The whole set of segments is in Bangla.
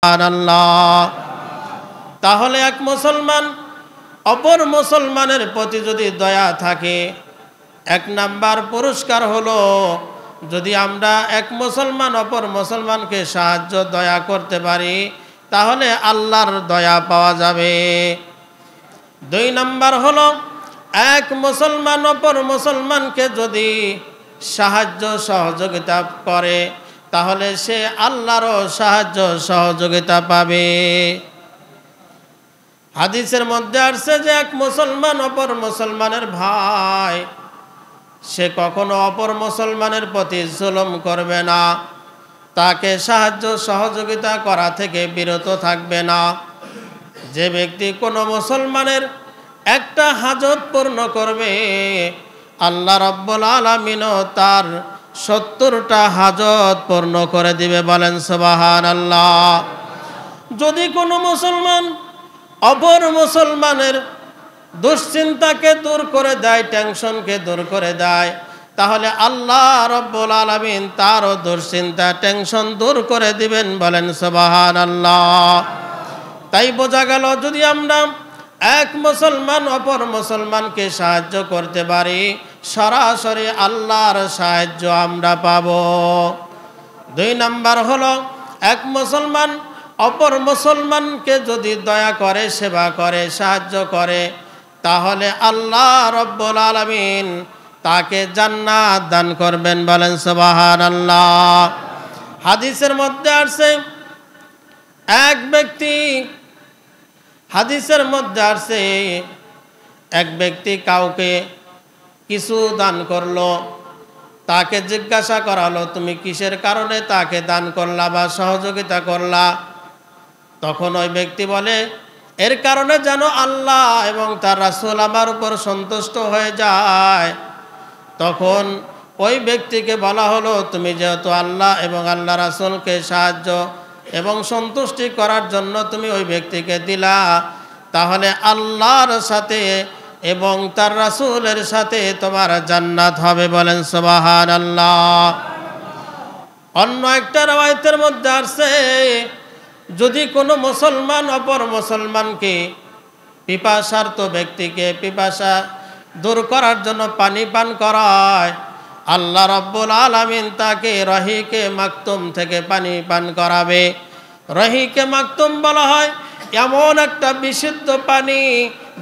সুবহানাল্লাহ। তাহলে এক মুসলমান অপর মুসলমানের প্রতি যদি দয়া থাকে, এক নাম্বার পুরস্কার হলো যদি আমরা এক মুসলমান অপর মুসলমানকে সাহায্য দয়া করতে পারি, তাহলে আল্লাহর দয়া পাওয়া যাবে। 2 নাম্বার হলো এক মুসলমান অপর মুসলমানকে যদি সাহায্য সহযোগিতা করে, তাহলে সে আল্লাহরও সাহায্য সহযোগিতা পাবে। হাদিসের মধ্যে আসছে যে এক মুসলমান অপর মুসলমানের ভাই, সে কখনো অপর মুসলমানের প্রতি জুলুম করবে না, তাকে সাহায্য সহযোগিতা করা থেকে বিরত থাকবে না। যে ব্যক্তি কোনো মুসলমানের একটা হাজত পূর্ণ করবে, আল্লাহ রাব্বুল আলামিনও তার 70টা হাজত পূর্ণ করে দিবে। বলেন সুবহানাল্লাহ। যদি কোনো মুসলমান অপর মুসলমানের দুশ্চিন্তাকে দূর করে দেয়, টেনশনকে দূর করে দেয়, তাহলে আল্লাহ রাব্বুল আলামিন তারও দুশ্চিন্তা টেনশন দূর করে দিবেন। বলেন সুবহানাল্লাহ। তাই বোঝা গেল যদি আমরা এক মুসলমান অপর মুসলমানকে সাহায্য করতে পারি, সরাসরি আল্লাহর সাহায্য আমরা পাব। 2 নাম্বার হলো এক মুসলমান অপর মুসলমানকে যদি দয়া করে, সেবা করে, সাহায্য করে, তাহলে আল্লাহ রাব্বুল আলামিন তাকে জান্নাত দান করবেন। বলেন সুবহানাল্লাহ। হাদিসের মধ্যে আসছে এক ব্যক্তি কাউকে কিছু দান করলো, তাকে জিজ্ঞাসা করা হলো তুমি কিসের কারণে তাকে দান করলা বা সহযোগিতা করলা? তখন ওই ব্যক্তি বলে এর কারণে যেন আল্লাহ এবং তার রাসূল আমার উপর সন্তুষ্ট হয়ে যায়। তখন ওই ব্যক্তিকে বলা হলো তুমি যেহেতু আল্লাহ এবং আল্লাহ রাসূলকে সাহায্য এবং সন্তুষ্টি করার জন্য তুমি ওই ব্যক্তিকে দিলা, তাহলে আল্লাহর সাথে এবং তার রাসূলের সাথে তোমার জান্নাত হবে। বলেন সুবহানাল্লাহ। অন্য একটা রওয়ায়াতের মধ্যে আছে যদি কোনো মুসলমান অপর মুসলমানকে পিপাসার্ত ব্যক্তিকে পিপাসা দূর করার জন্য পানি পান করায়, আল্লাহ রাব্বুল আলামিন তাকে রহিকে মাকতুম থেকে পানি পান করাবে। রহিকে মাকতুম বলা হয় এমন একটা বিশুদ্ধ পানি,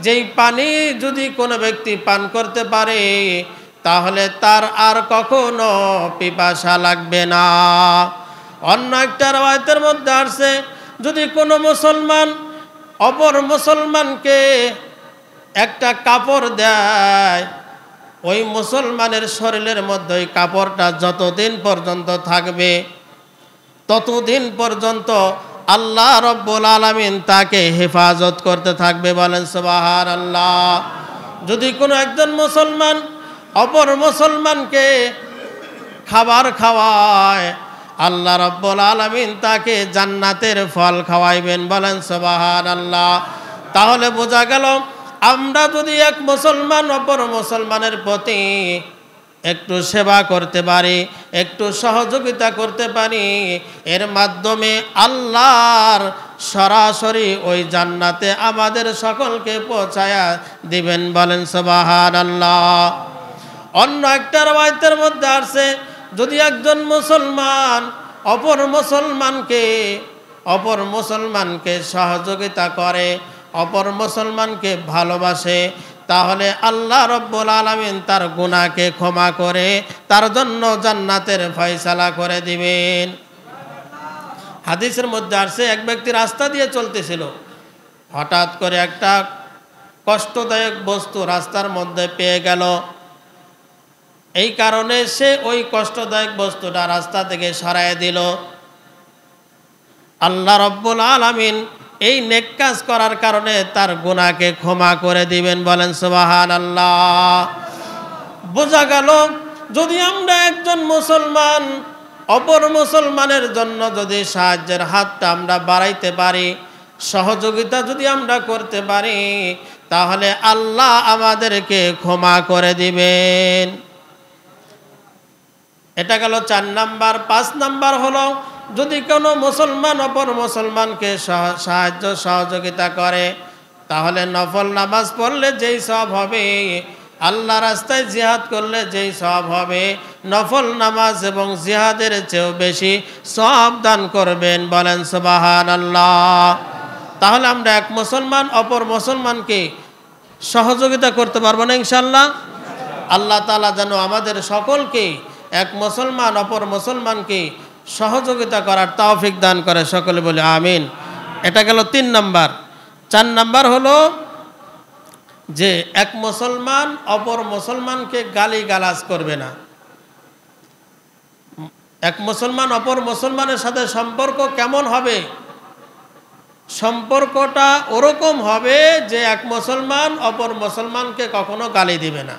যেই পানি যদি কোনো ব্যক্তি পান করতে পারে তাহলে তার আর কখনো পিপাসা লাগবে না। অন্য একটা রওয়ায়াতের মধ্যে আছে যদি কোনো মুসলমান অপর মুসলমানকে একটা কাপড় দেয়, ওই মুসলমানের শরীরের মধ্যে ওই কাপড়টা যতদিন পর্যন্ত থাকবে ততদিন পর্যন্ত আল্লাহ রাব্বুল আলামিন তাকে হেফাজত করতে থাকবে। বলেন সুবহানাল্লাহ। যদি কোনো একজন মুসলমান অপর মুসলমানকে খাবার খাওয়ায়, আল্লাহ রাব্বুল আলামিন তাকে জান্নাতের ফল খাওয়াইবেন। বলেন সুবহানাল্লাহ। তাহলে বোঝা গেল আমরা যদি এক মুসলমান অপর মুসলমানের প্রতি একটু সেবা করতে পারি, একটু সহযোগিতা করতে পারি, এর মাধ্যমে আল্লাহর সরাসরি ওই জান্নাতে আমাদের সকলকে পৌঁছায়া দিবেন। বলেন সুবহানাল্লাহ। অন্য একটা রওয়ায়াতের মধ্যে আছে যদি একজন মুসলমান অপর মুসলমানকে সহযোগিতা করে, অপর মুসলমানকে ভালোবাসে, তাহলে আল্লাহ রাব্বুল আলামিন তার গুনাহকে ক্ষমা করে তার জন্য জান্নাতের ফয়সালা করে দিবেন। হাদিসের মধ্যে আসছে এক ব্যক্তি রাস্তা দিয়ে চলতেছিল, হঠাৎ করে একটা কষ্টদায়ক বস্তু রাস্তার মধ্যে পেয়ে গেল। এই কারণে সে ওই কষ্টদায়ক বস্তুটা রাস্তা থেকে সরায় দিল। আল্লাহ রাব্বুল আলামিন এই নেক কাজ করার কারণে তার গুনাহকে ক্ষমা করে দিবেন। বলেন সুবহানাল্লাহ। বোঝা গেল যদি আমরা একজন মুসলমান অপর মুসলমানের জন্য যদি সাহায্যের হাতটা আমরা বাড়াইতে পারি, সহযোগিতা যদি আমরা করতে পারি, তাহলে আল্লাহ আমাদেরকে ক্ষমা করে দিবেন। এটা গেল 4 নাম্বার। 5 নাম্বার হলো যদি কোনো মুসলমান অপর মুসলমানকে সাহায্য সহযোগিতা করে, তাহলে নফল নামাজ পড়লে যেই সওয়াব হবে, আল্লাহ রাস্তায় জিহাদ করলে যেই সওয়াব হবে, নফল নামাজ এবং জিহাদের চেয়েও বেশি সওয়াব দান করবেন। বলেন সুবহানাল্লাহ। তাহলে আমরা এক মুসলমান অপর মুসলমানকে সহযোগিতা করতে পারবো না ইনশাআল্লাহ? আল্লাহ তাআলা যেন আমাদের সকলকে এক মুসলমান অপর মুসলমানকে সহযোগিতা করার তৌফিক দান করে, সকলে বলে আমিন। এটা গেল 3 নাম্বার। 4 নাম্বার হলো যে এক মুসলমান অপর মুসলমানকে গালিগালাজ করবে না। এক মুসলমান অপর মুসলমানের সাথে সম্পর্ক কেমন হবে? সম্পর্কটা ওরকম হবে যে এক মুসলমান অপর মুসলমানকে কখনো গালি দিবে না।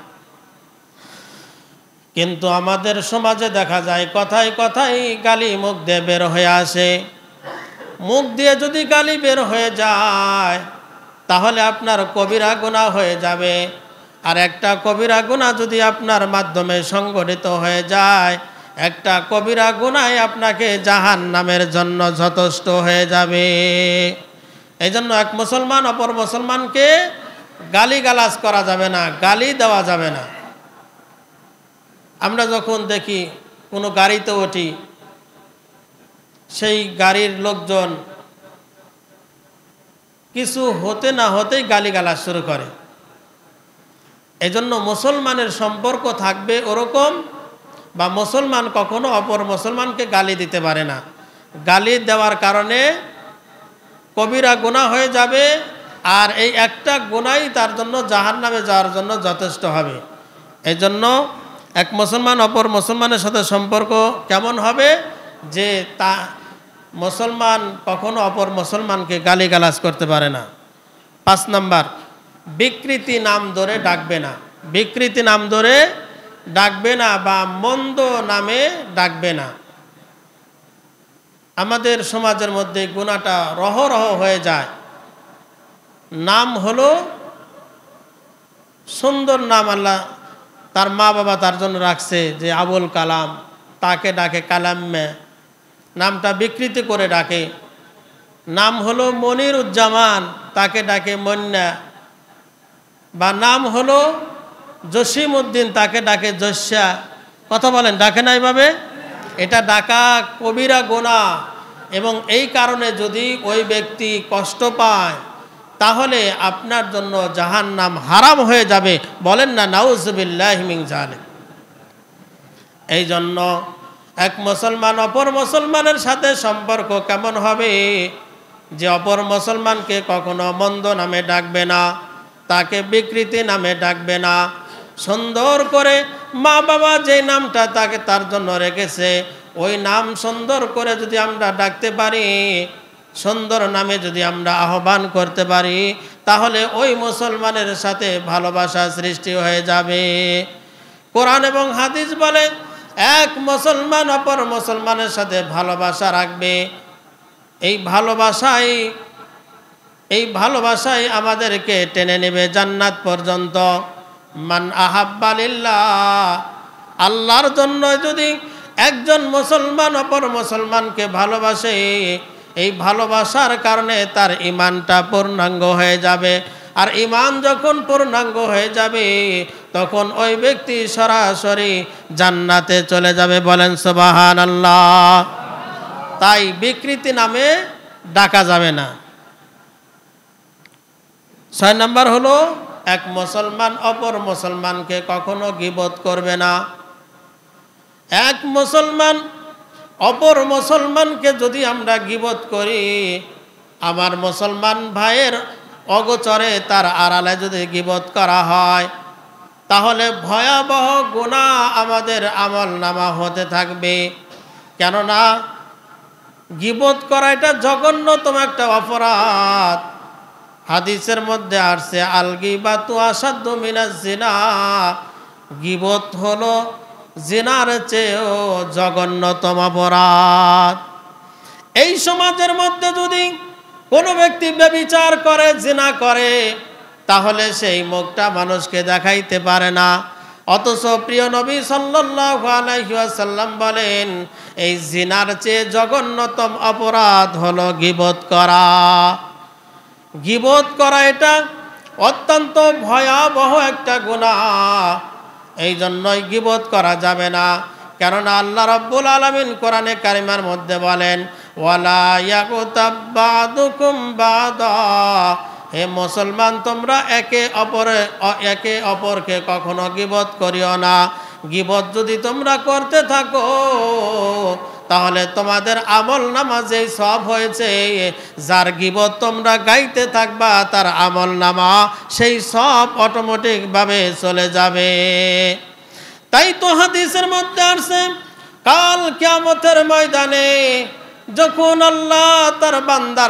কিন্তু আমাদের সমাজে দেখা যায় কথায় কথায় গালি মুখ দিয়ে বের হয়ে আসে। মুখ দিয়ে যদি গালি বের হয়ে যায় তাহলে আপনার কবিরা গুনাহ হয়ে যাবে। আর একটা কবিরা গুনাহ যদি আপনার মাধ্যমে সংগঠিত হয়ে যায়, একটা কবিরা গুনাহ আপনাকে জাহান্নামের জন্য যথেষ্ট হয়ে যাবে। এই জন্য এক মুসলমান অপর মুসলমানকে গালিগালাজ করা যাবে না, গালি দেওয়া যাবে না। আমরা যখন দেখি কোনো গাড়িতে উঠি, সেই গাড়ির লোকজন কিছু হতে না হতেই গালিগালাজ শুরু করে। এজন্য মুসলমানের সম্পর্ক থাকবে ওরকম, বা মুসলমান কখনো অপর মুসলমানকে গালি দিতে পারে না। গালি দেওয়ার কারণে কবিরা গুনাহ হয়ে যাবে, আর এই একটা গুনাহই তার জন্য জাহান্নামে যাওয়ার জন্য যথেষ্ট হবে। এই জন্য এক মুসলমান অপর মুসলমানের সাথে সম্পর্ক কেমন হবে যে তা মুসলমান কখনো অপর মুসলমানকে গালিগালাজ করতে পারে না। 5 নাম্বার, বিকৃতি নাম ধরে ডাকবে না। বিকৃতি নাম ধরে ডাকবে না বা মন্দ নামে ডাকবে না। আমাদের সমাজের মধ্যে গুনাহটা রহরহ হয়ে যায়। নাম হলো সুন্দর নাম, আল্লাহ তার মা বাবা তার জন্য রাখছে যে আবুল কালাম, তাকে ডাকে কালাম্মে, নামটা বিকৃতি করে ডাকে। নাম হলো মনির উজ্জামান, তাকে ডাকে মন্না। বা নাম হলো জসিম উদ্দিন, তাকে ডাকে জস্যা। কথা বলেন, ডাকে না এইভাবে? এটা ডাকা কবিরা গুনাহ, এবং এই কারণে যদি ওই ব্যক্তি কষ্ট পায় তাহলে আপনার জন্য জাহান্নাম হারাম হয়ে যাবে। বলেন না নাউজুবিল্লাহি মিন যালিক। এই জন্য এক মুসলমান অপর মুসলমানের সাথে সম্পর্ক কেমন হবে যে অপর মুসলমানকে কখনো মন্দ নামে ডাকবে না, তাকে বিকৃতি নামে ডাকবে না। সুন্দর করে মা বাবা যে নামটা তাকে তার জন্য রেখেছে, ওই নাম সুন্দর করে যদি আমরা ডাকতে পারি, সুন্দর নামে যদি আমরা আহ্বান করতে পারি, তাহলে ওই মুসলমানের সাথে ভালোবাসা সৃষ্টি হয়ে যাবে। কোরআন এবং হাদিস বলে এক মুসলমান অপর মুসলমানের সাথে ভালোবাসা রাখবে। এই ভালোবাসাই আমাদেরকে টেনে নেবে জান্নাত পর্যন্ত। মান আহাব্বা লিল্লাহ, আল্লাহর জন্য যদি একজন মুসলমান অপর মুসলমানকে ভালোবাসে, এই ভালোবাসার কারণে তার ঈমানটা পূর্ণাঙ্গ হয়ে যাবে। আর ঈমান যখন পূর্ণাঙ্গ হয়ে যাবে তখন ওই ব্যক্তি সরাসরি জান্নাতে চলে যাবে। বলেন সুবহানাল্লাহ। তাই বিকৃতি নামে ডাকা যাবে না। 6 নাম্বার হলো এক মুসলমান অপর মুসলমানকে কখনো গীবত করবে না। এক মুসলমান অপর মুসলমানকে যদি আমরা গীবত করি, আমার মুসলমান ভাইয়ের অগোচরে তার আড়ালে যদি গীবত করা হয়, তাহলে ভয়াবহ গুনাহ আমাদের আমলনামা হতে থাকবে। কেননা গীবত করা এটা জঘন্যতম একটা অপরাধ। হাদিসের মধ্যে আসছে আল গীবাতু আসাদ্দু মিনাজ জিনা, গীবত হলো জিনার চেয়েও জঘন্যতম অপরাধ। এই সমাজের মধ্যে যদি কোনো ব্যক্তি ব্যভিচার করে, জিনা করে, তাহলে সেই মুখটা মানুষকে দেখাইতে পারে না। অথচ প্রিয় নবী সাল্লাল্লাহু আলাইহি ওয়াসাল্লাম বলেন এই জিনার চেয়ে জঘন্যতম অপরাধ হলো গীবত করা। গীবত করা এটা অত্যন্ত ভয়াবহ একটা গুনাহ। এই জন্যই গীবত করা যাবে না। কেননা আল্লাহ রাব্বুল আলামিন কোরআনে কারিমার মধ্যে বলেন ওয়ালা ইয়াগতাব বাদুকুম বাদা, হে মুসলমান তোমরা একে অপরকে কখনো গীবত করিও না। গীবত যদি তোমরা করতে থাকো তাহলে তোমাদের আমল নামা যেই সব হয়েছে, যার গীবত তোমরা গাইতে থাকবা তার আমল নামা সেই সব অটোমেটিকভাবে চলে যাবে। তাই তো হাদিসের মধ্যে আসছে কাল কিয়ামতের ময়দানে যখন আল্লাহ তার বান্দার